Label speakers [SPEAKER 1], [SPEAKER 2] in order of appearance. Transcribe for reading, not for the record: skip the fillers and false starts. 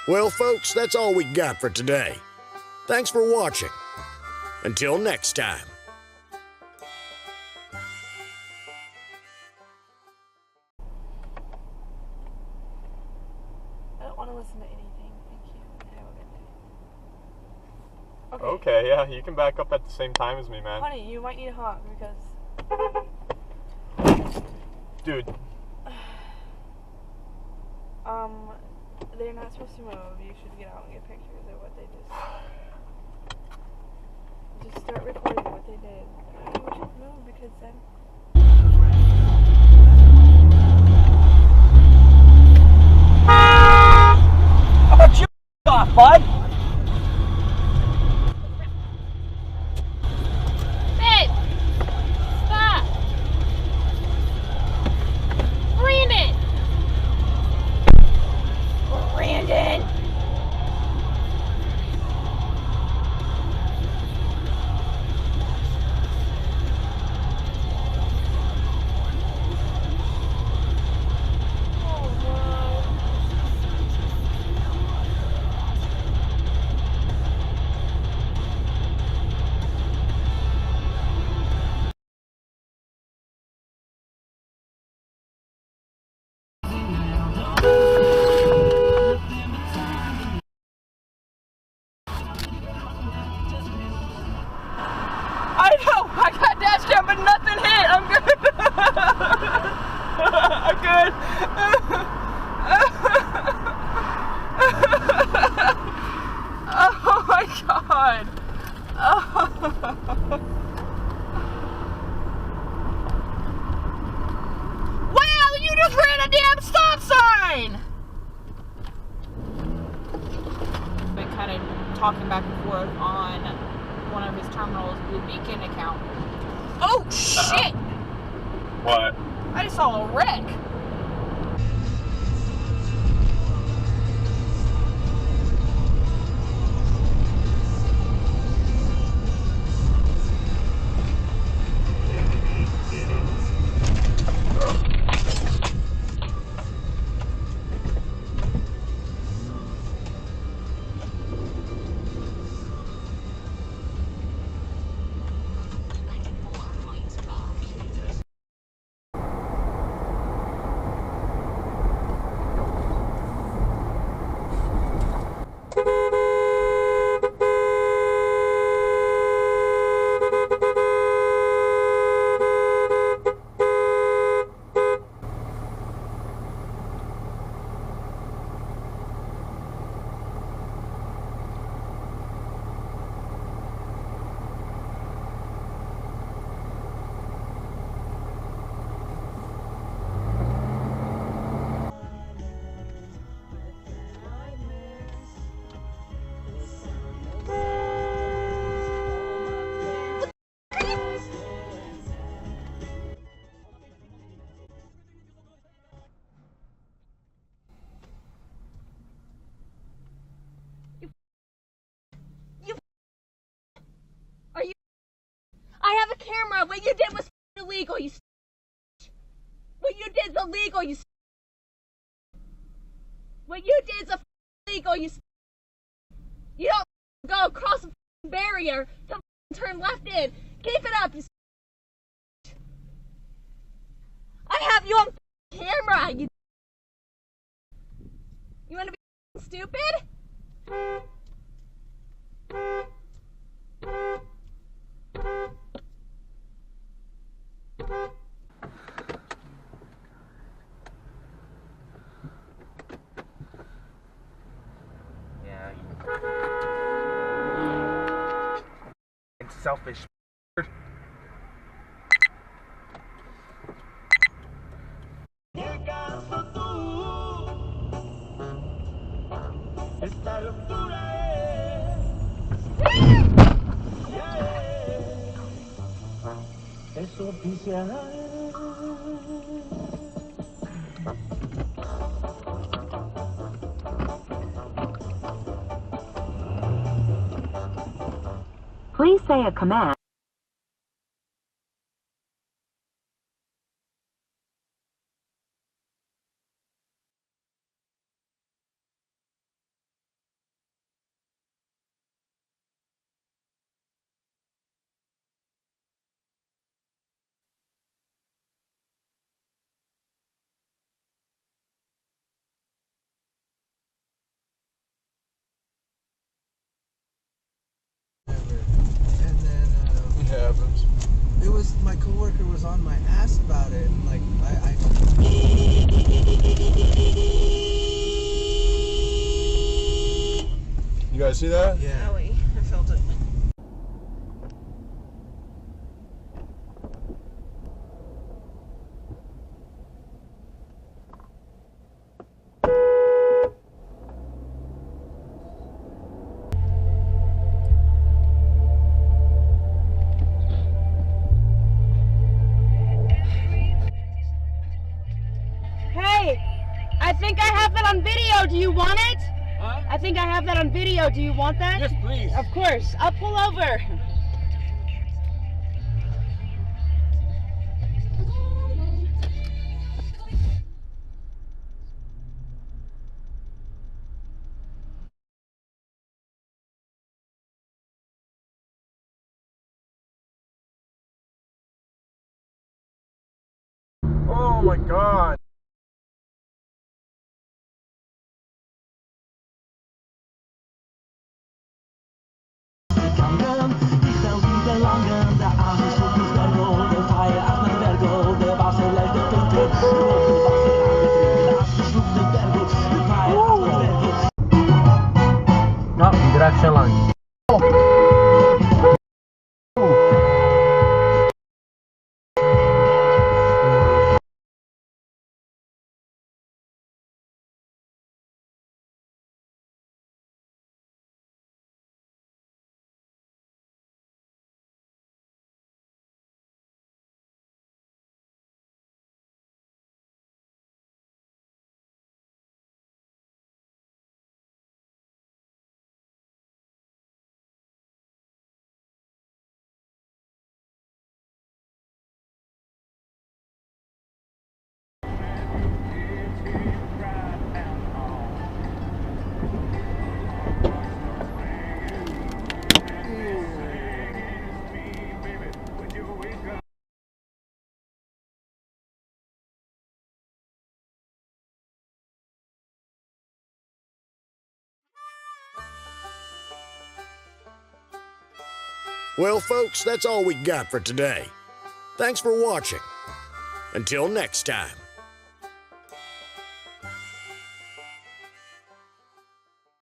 [SPEAKER 1] Well, folks, that's all we got for today. Thanks for watching. Until next time.
[SPEAKER 2] I don't want to listen to anything. Thank you. Have a good day.
[SPEAKER 3] Okay, yeah, you can back up at the same time as me, man.
[SPEAKER 2] Honey, you might need a hug because...
[SPEAKER 3] Dude.
[SPEAKER 2] They're not supposed to move. You should get out and get pictures of what they just start recording what they did. You should move because then...
[SPEAKER 4] How about you off, bud?
[SPEAKER 5] Babe! Stop! Brandon! Brandon!
[SPEAKER 4] I know! I got dash cam, but nothing hit! I'm good! I'm good! Oh my god! Wow! You just ran a damn stop sign! Been kind of talking back and forth on one of his terminals' Blue Beacon account. Oh shit!
[SPEAKER 3] What?
[SPEAKER 4] I just saw a wreck.
[SPEAKER 5] I have a camera. What you did was illegal. What you did is illegal. What you did is illegal. You don't go across a barrier to turn left in. Keep it up. I have you on camera. You want to be stupid?
[SPEAKER 4] Yeah, you selfish. Es oficial.
[SPEAKER 6] Please say a command.
[SPEAKER 7] was on my ass about it. Like,
[SPEAKER 3] You guys see that?
[SPEAKER 7] yeah.
[SPEAKER 2] Owie, I felt it.
[SPEAKER 8] Hey, I think I have that on video. Do you want it? Huh? I think I have that on video. Do you want that?
[SPEAKER 9] Yes, please.
[SPEAKER 8] Of course. I'll pull over.
[SPEAKER 3] Oh my god.
[SPEAKER 9] No, in direction line.
[SPEAKER 1] Well, folks, that's all we got for today. Thanks for watching. Until next time.